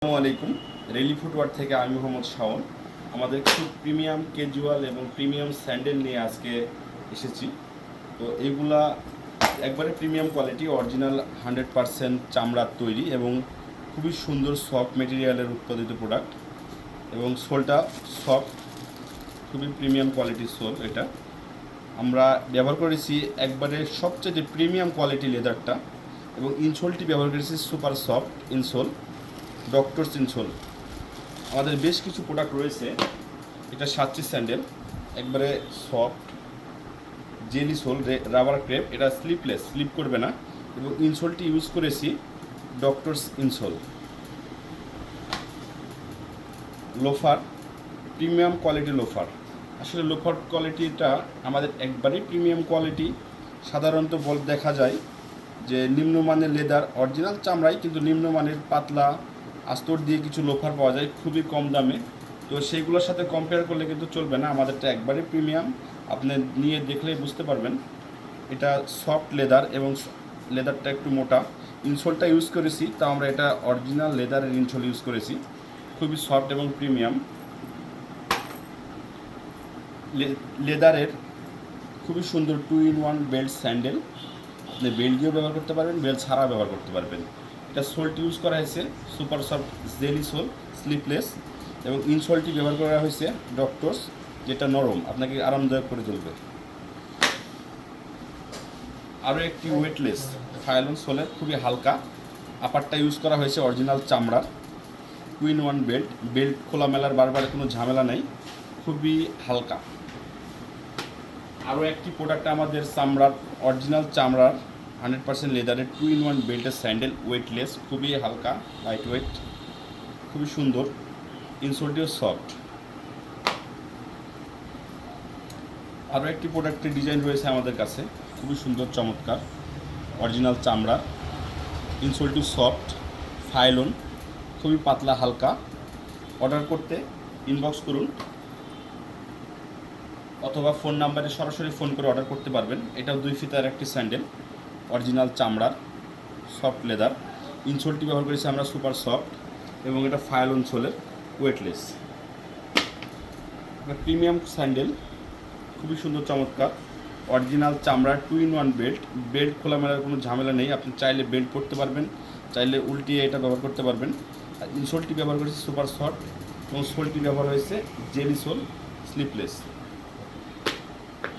আসসালামু আলাইকুম। Rally footwear থেকে আমি মোহাম্মদ শাওন। আমাদের কিছু প্রিমিয়াম ক্যাজুয়াল এবং প্রিমিয়াম স্যান্ডেল নিয়ে আজকে এসেছি। তো এইগুলা একবারে প্রিমিয়াম কোয়ালিটি, অরিজিনাল 100% চামড়ার তৈরি এবং খুবই সুন্দর সফট মেটেরিয়ালের উৎপাদিত প্রোডাক্ট এবং সোলটা সফট, খুবই প্রিমিয়াম কোয়ালিটির সোল। এটা আমরা ব্যবহার করেছি একবারে সবচেয়ে প্রিমিয়াম কোয়ালিটি লেদারটা এবং ইনসোলটি ব্যবহার করেছি super soft insole, doctors insole. আমাদের বেশ কিছু প্রোডাক্ট রয়েছে। এটা সাচ্চি স্যান্ডেল, একবারে soft jelly soul, rubber crepe, এটা স্লিপলেস, স্লিপ করবে না এবং ইনসোলটি ইউজ করেছি doctors insole. Loafer, premium quality loafer. আসলে লোফার কোয়ালিটিটা আমাদের একবারেই প্রিমিয়াম কোয়ালিটি। সাধারণত দেখা যায় যে নিম্নমানের লেদার, অরিজিনাল চামড়াই কিন্তু নিম্নমানের পাতলা আস্তর দিয়ে কিছু লোফার পাওয়া যায় খুবই কম দামে। তো সেইগুলোর সাথে কম্পেয়ার করলে কিন্তু চলবে না, আমাদেরটা একবারে প্রিমিয়াম। আপনি নিয়ে দেখলেই বুঝতে পারবেন। এটা সফট লেদার এবং লেদারটা একটু মোটা। ইনসোলটা ইউজ করেছি, তা আমরা এটা অরিজিনাল লেদারের ইনসোল ইউজ করেছি, খুবই সফট এবং প্রিমিয়াম লেদারের। খুবই সুন্দর 2-in-1 বেল্ট স্যান্ডেল। আপনি বেল্ট দিয়েও ব্যবহার করতে পারবেন, বেল্ট ছাড়াও ব্যবহার করতে পারবেন। এটা সোলটি ইউজ করা হয়েছে super soft jelly soul, sleepless, এবং ইনসোলটি ব্যবহার করা হয়েছে ডক্টরস, যেটা নরম, আপনাকে আরামদায়ক করে তুলবে। আরও একটি ওয়েটলেস ফায়ালন সোলের, খুবই হালকা। আপারটা ইউজ করা হয়েছে অরিজিনাল চামড়ার, 2-in-1 বেল্ট। বেল্ট খোলা মেলার বারবার কোনো ঝামেলা নেই, খুবই হালকা। আরও একটি প্রোডাক্ট আমাদের চামড়ার, অরিজিনাল চামড়ার 100% লেদারের 2-in-1 বেল্টের স্যান্ডেল, ওয়েটলেস, খুবই হালকা, লাইট ওয়েট, খুবই সুন্দর। ইনসোলটিও সফট। আরও একটি প্রোডাক্টের ডিজাইন রয়েছে আমাদের কাছে, খুবই সুন্দর, চমৎকার, অরিজিনাল চামড়া, ইনসোলটিও সফট, ফাইলন, খুবই পাতলা, হালকা। অর্ডার করতে ইনবক্স করুন অথবা ফোন নাম্বারে সরাসরি ফোন করে অর্ডার করতে পারবেন। এটাও 2 ফিতার একটি স্যান্ডেল, অরিজিনাল চামড়ার, সফট লেদার। ইনসোলটি ব্যবহার করেছি আমরা সুপার সফট এবং এটা ফায়ালন সোলের, ওয়েটলেস। প্রিমিয়াম স্যান্ডেল, খুবই সুন্দর, চমৎকার, অরিজিনাল চামড়ার 2-in-1 বেল্ট। বেল্ট খোলা মেলার কোনো ঝামেলা নেই, আপনি চাইলে বেল্ট পরতে পারবেন, চাইলে উল্টিয়ে এটা ব্যবহার করতে পারবেন। আর ইনসোলটি ব্যবহার করেছি সুপার সফট এবং সোলটি ব্যবহার হয়েছে জেলি সোল, স্লিপলেস।